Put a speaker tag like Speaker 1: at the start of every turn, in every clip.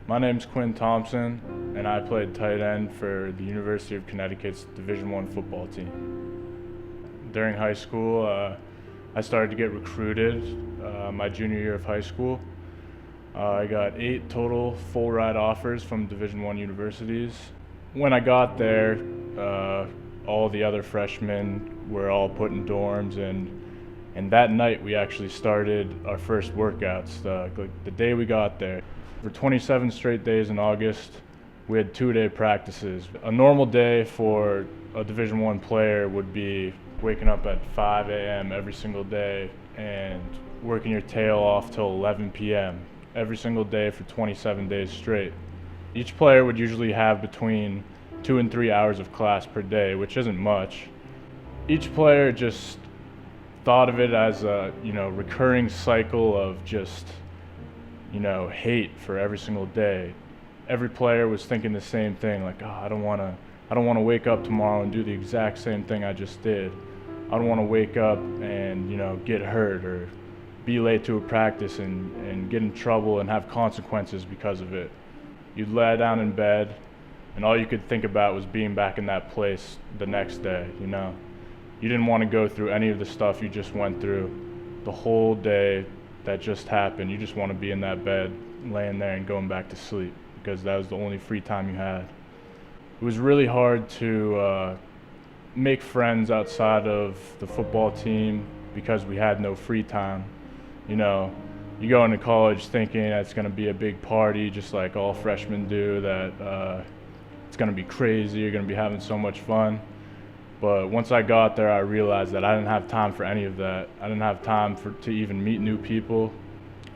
Speaker 1: My name's Quinn Thompson, and I played tight end for the University of Connecticut's Division I football team. During high school, I started to get recruited my junior year of high school. I got 8 total full ride offers from Division I universities. When I got there, all the other freshmen were all put in dorms, and that night we actually started our first workouts, the day we got there. For 27 straight days in August, we had 2-day practices. A normal day for a Division I player would be waking up at 5 a.m. every single day and working your tail off till 11 p.m. every single day for 27 days straight. Each player would usually have between 2 and 3 hours of class per day, which isn't much. Each player just thought of it as a recurring cycle of just hate for every single day. Every player was thinking the same thing, like, I don't want to wake up tomorrow and do the exact same thing I just did. I don't want to wake up and get hurt or be late to a practice and get in trouble and have consequences because of it. You'd lie down in bed and all you could think about was being back in that place the next day. You didn't want to go through any of the stuff you just went through the whole day that just happened. You just want to be in that bed laying there and going back to sleep because that was the only free time you had. It was really hard to make friends outside of the football team because we had no free time. You go into college thinking it's going to be a big party just like all freshmen do, that it's going to be crazy, you're going to be having so much fun. But once I got there, I realized that I didn't have time for any of that. I didn't have time to even meet new people.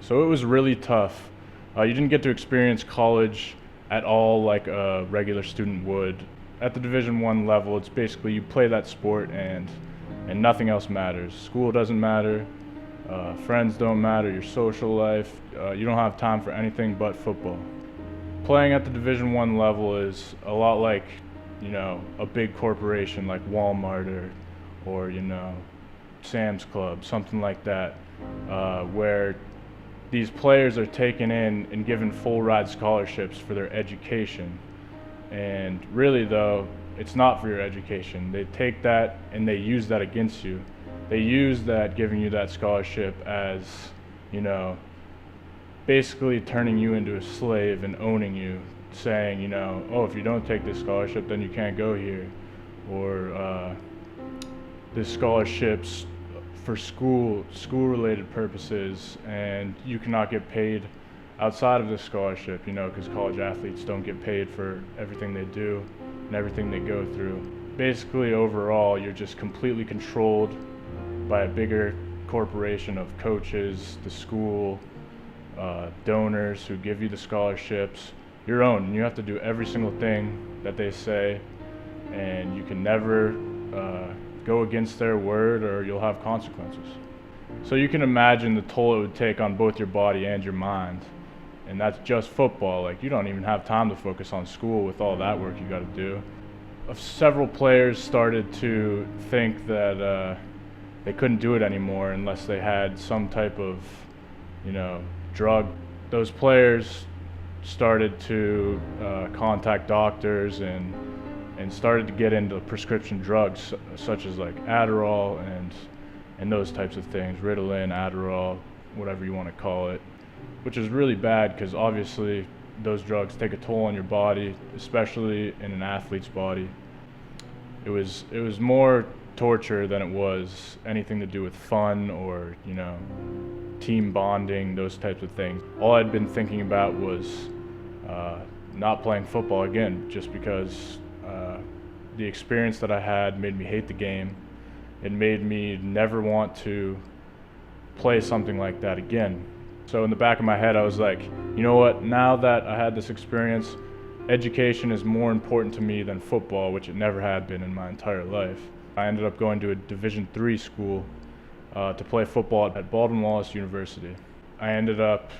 Speaker 1: So it was really tough. You didn't get to experience college at all like a regular student would. At the Division I level, it's basically you play that sport and nothing else matters. School doesn't matter, friends don't matter, your social life. You don't have time for anything but football. Playing at the Division I level is a lot like a big corporation like Walmart or Sam's Club, something like that, where these players are taken in and given full ride scholarships for their education. And really though, it's not for your education. They take that and they use that against you. They use that giving you that scholarship as, basically turning you into a slave and owning you, saying, oh, if you don't take this scholarship, then you can't go here. Or this scholarship's for school-related purposes, and you cannot get paid outside of this scholarship, because college athletes don't get paid for everything they do and everything they go through. Basically, overall, you're just completely controlled by a bigger corporation of coaches, the school, donors who give you the scholarships, your own, and you have to do every single thing that they say, and you can never go against their word or you'll have consequences. So you can imagine the toll it would take on both your body and your mind, and that's just football. Like, you don't even have time to focus on school with all that work you got to do. Several players started to think that they couldn't do it anymore unless they had some type of drug. Those players started to contact doctors and started to get into prescription drugs such as like Adderall and those types of things, Ritalin, Adderall, whatever you want to call it, which is really bad because obviously those drugs take a toll on your body, especially in an athlete's body. It was more torture than it was anything to do with fun or team bonding, those types of things. All I'd been thinking about was not playing football again, just because the experience that I had made me hate the game. It made me never want to play something like that again. So in the back of my head, I was like, you know what, now that I had this experience, education is more important to me than football, which it never had been in my entire life. I ended up going to a Division III school to play football at Baldwin-Wallace University. I ended up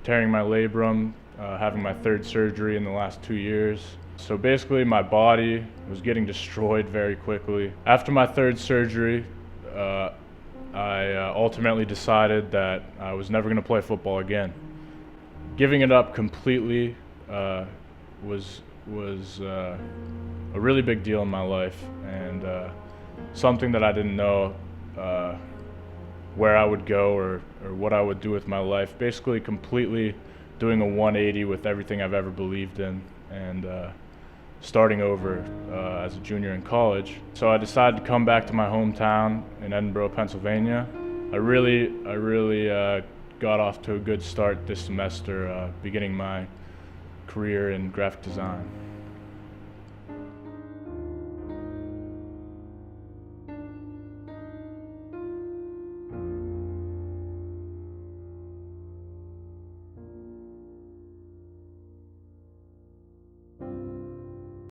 Speaker 1: tearing my labrum, having my 3rd surgery in the last 2 years. So basically my body was getting destroyed very quickly. After my 3rd surgery, I ultimately decided that I was never going to play football again. Giving it up completely was a really big deal in my life, and something that I didn't know where I would go or what I would do with my life. Basically, completely doing a 180 with everything I've ever believed in, and starting over as a junior in college. So I decided to come back to my hometown in Edinburgh, Pennsylvania. I really got off to a good start this semester, beginning my career in graphic design.